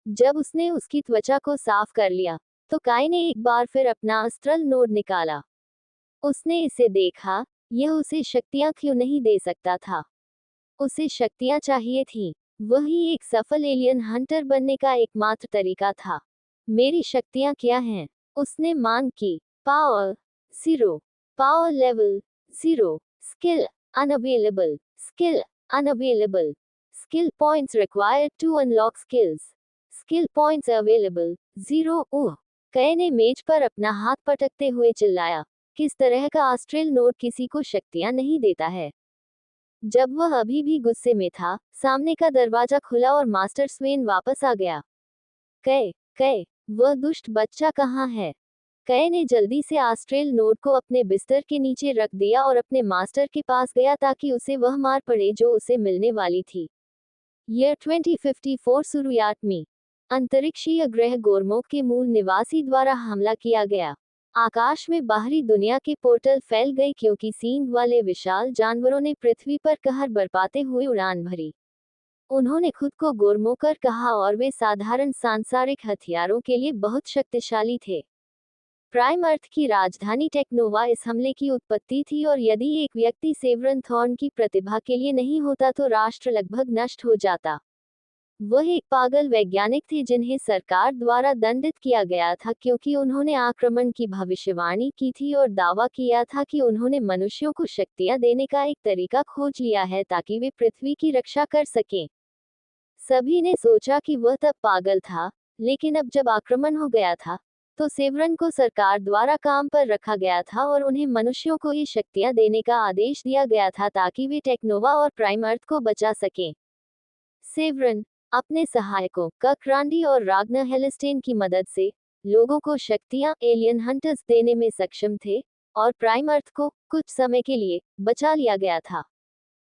जब उसने उसकी त्वचा को साफ कर लिया, तो काई ने एक बार फिर अपना अस्त्रल नोड निकाला। उसने इसे देखा। यह उसे शक्तियां क्यों नहीं दे सकता था? उसे शक्तियां चाहिए थीं। वही एक सफल एलियन हंटर बनने का एकमात्र तरीका था। मेरी शक्तियां क्या हैं? उसने मांग की। Power 0। Power level 0। Skill unavailable. Skill unavailable. Skill points required to unlock skills. Skill points available 0। Oh! Kai ने मेज पर अपना हाथ पटकते हुए चिल्लाया। किस तरह का आस्ट्रेल नोड किसी को शक्तियां नहीं देता है? जब वह अभी भी गुस्से में था, सामने का दरवाजा खुला और मास्टर स्वेन वापस आ गया। कय, कय, वह दुष्ट बच्चा कहाँ है? कय ने जल्दी से आस्ट्रेल नोड को अपने बिस्तर के नीचे रख दिया और अपने मास्टर के पास गया ताकि उसे वह मार पड़े जो उसे मिलने वाली थी। ईयर 2054 शुरुआत में अंतरिक्षीय ग्रह गोरमोक के मूल निवासी द्वारा हमला किया गया। आकाश में बाहरी दुनिया के पोर्टल फैल गए क्योंकि सींग वाले विशाल जानवरों ने पृथ्वी पर कहर बरपाते हुए उड़ान भरी। उन्होंने खुद को गोरमोकर कहा और वे साधारण सांसारिक हथियारों के लिए बहुत शक्तिशाली थे। प्राइम अर्थ की राजधानी टेक्नोवा इस हमले की उत्पत्ति थी और यदि एक व्यक्ति सेवरन थॉर्न की प्रतिभा के लिए नहीं होता तो राष्ट्र लगभग नष्ट हो जाता। वह एक पागल वैज्ञानिक थे जिन्हें सरकार द्वारा दंडित किया गया था क्योंकि उन्होंने आक्रमण की भविष्यवाणी की थी और दावा किया था कि उन्होंने मनुष्यों को शक्तियां देने का एक तरीका खोज लिया है ताकि वे पृथ्वी की रक्षा कर सकें। सभी ने सोचा कि वह तब पागल था, लेकिन अब जब आक्रमण हो गया था, तो सेवरन को सरकार द्वारा काम पर रखा गया था और उन्हें मनुष्यों को ये शक्तियां देने का आदेश दिया गया था ताकि वे टेक्नोवा और प्राइम अर्थ को बचा सकें। सेवरन अपने सहायकों कक रांडी और रागनर हेलिस्टेन की मदद से लोगों को शक्तियां एलियन हंटर्स देने में सक्षम थे और प्राइम अर्थ को कुछ समय के लिए बचा लिया गया था।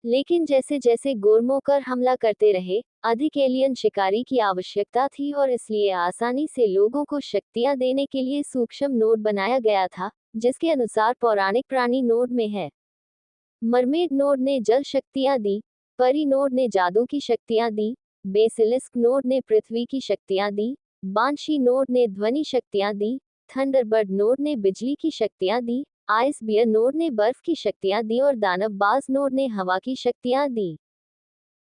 लेकिन जैसे जैसे गोरमोकर हमला करते रहे, अधिक एलियन शिकारी की आवश्यकता थी और इसलिए आसानी से लोगों को शक्तियां देने के लिए सूक्ष्म नोड बनाया गया था, जिसके अनुसार पौराणिक प्राणी नोड में है। मरमेड नोड ने जल शक्तियां दी, परी नोड ने जादू की शक्तियां दी, बेसिलिस्क नोड ने पृथ्वी की शक्तियां दी, बांशी नोड ने ध्वनि शक्तियां दी, थंडरबर्ड नोड ने बिजली की शक्तियां दी, आइस बियर नोड ने बर्फ की शक्तियां दी और दानवबाज नोड ने हवा की शक्तियां दी।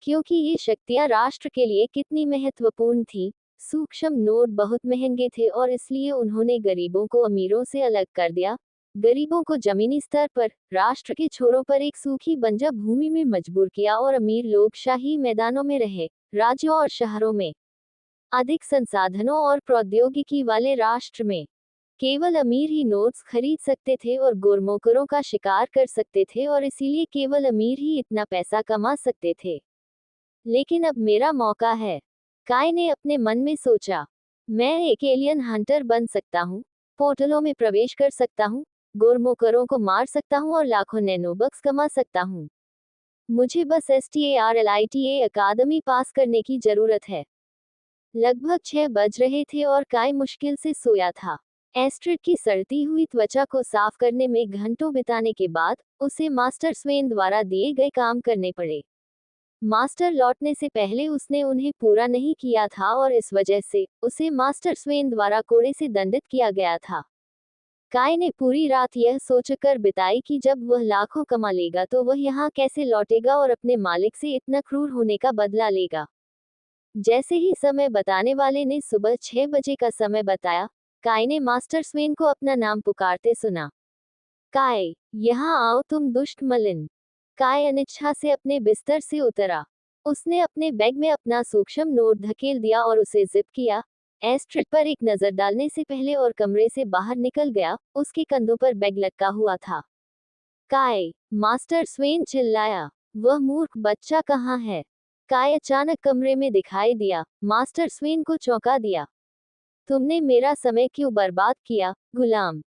क्योंकि ये शक्तियां राष्ट्र के लिए कितनी महत्वपूर्ण थी, सूक्ष्म नोड बहुत महंगे थे और इसलिए उन्होंने गरीबों को अमीरों से अलग कर दिया। गरीबों को जमीनी स्तर पर, राष्ट्र के छोरों पर एक सूखी बंजर भूमि में मजबूर किया और अमीर लोग शाही मैदानों में रहे। राज्यों और शहरों में अधिक संसाधनों और प्रौद्योगिकी वाले राष्ट्र में केवल अमीर ही नोट्स खरीद सकते थे और गोरमोकरों का शिकार कर सकते थे और इसीलिए केवल अमीर ही इतना पैसा कमा सकते थे। लेकिन अब मेरा मौका है, काय ने अपने मन में सोचा। मैं एक एलियन हंटर बन सकता हूँ, पोर्टलों में प्रवेश कर सकता हूँ, गोरमोकरों को मार सकता हूँ और लाखों नैनोबक्स कमा सकता हूँ। मुझे बस STARLITA अकादमी पास करने की जरूरत है। लगभग 6 बज रहे थे और काय मुश्किल से सोया था। एस्ट्रिड की सड़ती हुई त्वचा को साफ करने में घंटों बिताने के बाद उसे मास्टर स्वेन द्वारा दिए गए काम करने पड़े। मास्टर लौटने से पहले उसने उन्हें पूरा नहीं किया था और इस वजह से उसे मास्टर स्वेन द्वारा कोड़े से दंडित किया गया था। काय ने पूरी रात यह सोचकर बिताई कि जब वह लाखों कमा लेगा तो वह यहाँ कैसे लौटेगा और अपने मालिक से इतना क्रूर होने का बदला लेगा। जैसे ही समय बताने वाले ने सुबह 6 बजे का समय बताया, काय ने मास्टर स्वेन को अपना नाम पुकारते सुना। काय, यहाँ आओ तुम दुष्ट मलिन। काय अनिच्छा से अपने बिस्तर से उतरा। उसने अपने बैग में अपना सूक्ष्म नोट धकेल दिया और उसे जिप किया। एस्ट्रिड पर एक नजर डालने से पहले और कमरे से बाहर निकल गया। उसके कंधों पर बैग लटका हुआ था। काय, मास्टर स्वेन चिल्लाया, वह मूर्ख बच्चा कहाँ है? काय अचानक कमरे में दिखाई दिया। मास्टर स्वेन को चौंका दिया। तुमने मेरा समय क्यों बर्बाद किया, गुलाम?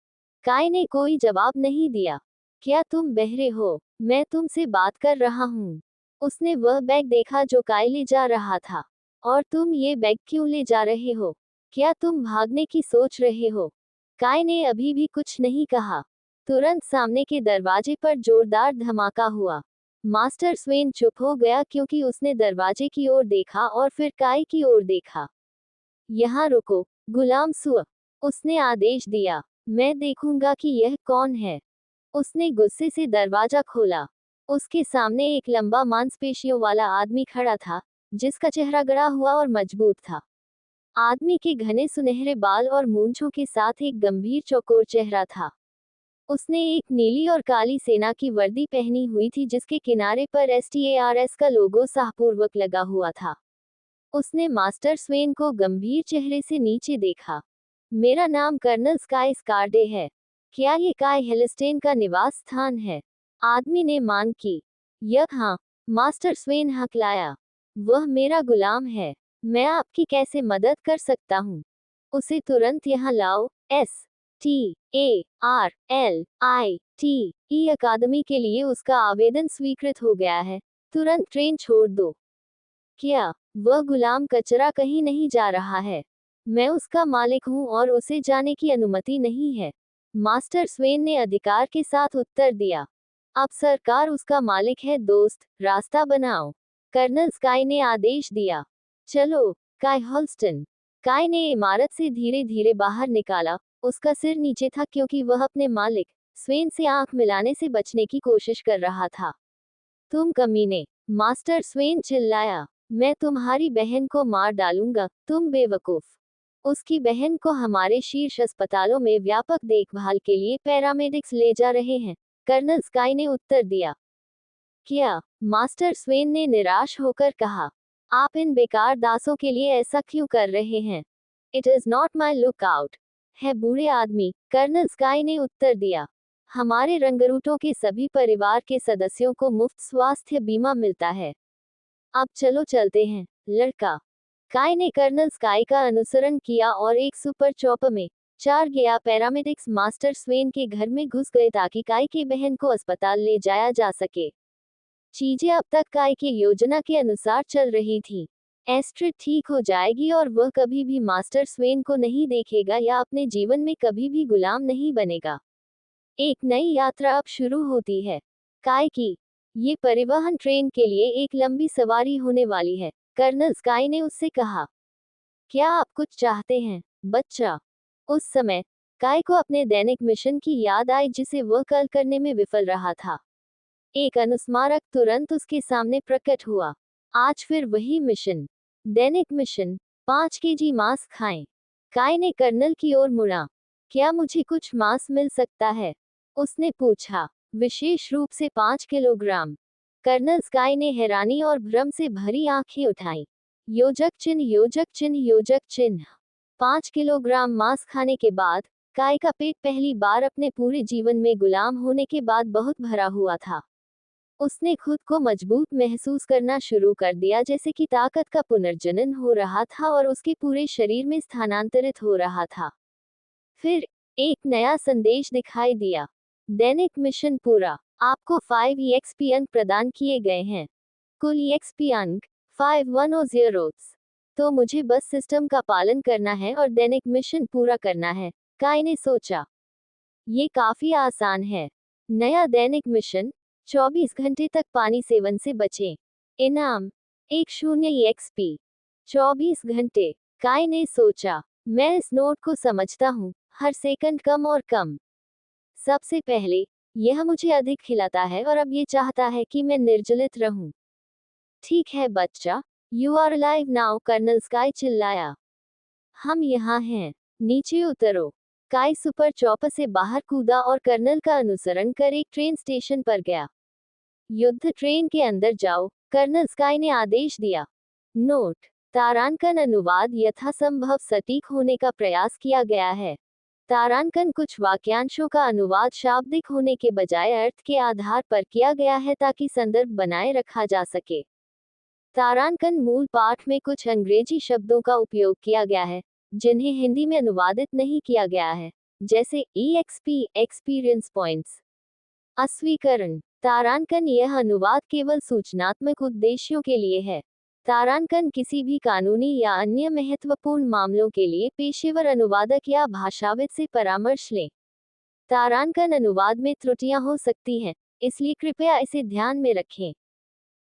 काय ने कोई जवाब नहीं दिया। क्या तुम बहरे हो? मैं तुमसे बात कर रहा हूँ। उसने वह बैग देखा जो काय ले जा रहा था। और तुम ये बैग क्यों ले जा रहे हो? क्या तुम भागने की सोच रहे हो? काय ने अभी भी कुछ नहीं कहा। तुरंत सामने के दरवाजे पर जोरदार धमाका हुआ। मास्टर स्वेन चुप हो गया क्योंकि उसने दरवाजे की ओर देखा और फिर काय की ओर देखा। यहाँ रुको, गुलाम सुअ, उसने आदेश दिया। मैं देखूंगा कि यह कौन है। उसने गुस्से से दरवाजा खोला। उसके सामने एक लंबा मांसपेशियों वाला आदमी खड़ा था, जिसका चेहरा गड़ा हुआ और मजबूत था। आदमी के घने सुनहरे बाल और मूंछों के साथ एक गंभीर चौकोर चेहरा था। उसने एक नीली और काली सेना की वर्दी पहनी हुई थी जिसके किनारे पर STARS का लोगो साहपूर्वक लगा हुआ था। उसने मास्टर स्वेन को गंभीर चेहरे से नीचे देखा। मेरा नाम कर्नल स्काई स्कारडे है। क्या ये काय हेलिस्टेन का निवास स्थान है? आदमी ने मांग की। हाँ, मास्टर स्वेन हकलाया। वह मेरा गुलाम है। मैं आपकी कैसे मदद कर सकता हूँ? उसे तुरंत यहाँ लाओ। STARLITE अकादमी के लिए उसका आवेदन स्वीकृत हो गया है। तुरंत ट्रेन छोड़ दो। क्या वह गुलाम कचरा कहीं नहीं जा रहा है? मैं उसका मालिक हूँ और उसे जाने की अनुमति नहीं है। मास्टर स्वेन ने अधिकार के साथ उत्तर दिया। अब सरकार उसका मालिक है दोस्त, रास्ता बनाओ। कर्नल स्काई ने आदेश दिया। चलो, काय हॉल्स्टन। काय ने इमारत से धीरे धीरे बाहर निकाला। उसका सिर नीचे था क्योंकि वह अपने मालिक स्वेन से आंख मिलाने से बचने की कोशिश कर रहा था। तुम कमीने, मास्टर स्वेन चिल्लाया। मैं तुम्हारी बहन को मार डालूंगा, तुम बेवकूफ। उसकी बहन को हमारे शीर्ष अस्पतालों में व्यापक देखभाल के लिए पैरामेडिक्स ले जा रहे हैं, कर्नल स्काई ने उत्तर दिया। क्या? मास्टर स्वेन ने निराश होकर कहा। आप इन बेकार दासों के लिए ऐसा क्यों कर रहे हैं? It is not my look out. है बूढ़े आदमी, कर्नल स्काई ने उत्तर दिया। हमारे रंगरूटों के सभी परिवार के सदस्यों को मुफ्त स्वास्थ्य बीमा मिलता है। अब चलो चलते हैं, लड़का। काय ने कर्नल स्काई का अनुसरण किया और एक सुपर चॉपर में 4 गया पैरामेडिक्स मास्टर स्वेन के घर में घुस गए ताकि काय की बहन को अस्पताल ले जाया जा सके। चीजें अब तक काय की योजना के अनुसार चल रही थी। एस्ट्रिड ठीक हो जाएगी और वह कभी भी मास्टर स्वेन को नहीं देखेगा या अपने जीवन में कभी भी गुलाम नहीं बनेगा। एक नई यात्रा अब शुरू होती है। काय की ये परिवहन ट्रेन के लिए एक लंबी सवारी होने वाली है, कर्नल स्काई ने उससे कहा। क्या आप कुछ चाहते हैं, बच्चा? उस समय काय को अपने दैनिक मिशन की याद आई जिसे वह कल करने में विफल रहा था। एक अनुस्मारक तुरंत उसके सामने प्रकट हुआ। आज फिर वही मिशन। दैनिक मिशन, 5 केजी मांस खाएं। काय ने कर्नल की ओर मुड़ा। क्या मुझे कुछ मांस मिल सकता है? उसने पूछा। विशेष रूप से 5 किलोग्राम। कर्नल स्काई ने हैरानी और भ्रम से भरी आंखें उठाई। योजक चिन्ह, योजक चिन्ह, योजक चिन्ह। 5 किलोग्राम मांस खाने के बाद काय का पेट पहली बार अपने पूरे जीवन में गुलाम होने के बाद बहुत भरा हुआ था। उसने खुद को मजबूत महसूस करना शुरू कर दिया, जैसे कि ताकत का पुनर्जनन हो रहा था और उसके पूरे शरीर में स्थानांतरित हो रहा था। फिर एक नया संदेश दिखाई दिया। दैनिक मिशन पूरा। आपको 5 EXP अंक प्रदान किए गए हैं। कुल EXP अंक 5100। तो मुझे बस सिस्टम का पालन करना है और दैनिक मिशन पूरा करना है, काय ने सोचा। ये काफी आसान है। नया दैनिक मिशन, 24 घंटे तक पानी सेवन से बचें। इनाम 10 EXP। 24 घंटे, काय ने सोचा। मैं इस नोट को समझता हूँ, हर सेकंड कम और कम। सबसे पहले यह मुझे अधिक खिलाता है और अब ये चाहता है कि मैं निर्जलित रहूं। ठीक है बच्चा, you are alive now, colonel Sky चिल्लाया। हम यहाँ हैं, नीचे उतरो। काय सुपर चॉपर से बाहर कूदा और कर्नल का अनुसरण कर एक ट्रेन स्टेशन पर गया। युद्ध ट्रेन के अंदर जाओ, कर्नल स्काई ने आदेश दिया। नोट: तारांकन अनुवाद यथासंभव सटीक होने का प्रयास किया गया है। तारांकन कुछ वाक्यांशों का अनुवाद शाब्दिक होने के बजाय अर्थ के आधार पर किया गया है ताकि संदर्भ बनाए रखा जा सके। तारांकन मूल पाठ में कुछ अंग्रेजी शब्दों का उपयोग किया गया है जिन्हें हिंदी में अनुवादित नहीं किया गया है, जैसे EXP एक्सपीरियंस पॉइंट्स। अस्वीकरण: तारांकन यह अनुवाद केवल सूचनात्मक उद्देश्यों के लिए है। तारांकन किसी भी कानूनी या अन्य महत्वपूर्ण मामलों के लिए पेशेवर अनुवादक या भाषाविद से परामर्श लें। तारांकन अनुवाद में त्रुटियां हो सकती हैं, इसलिए कृपया इसे ध्यान में रखें।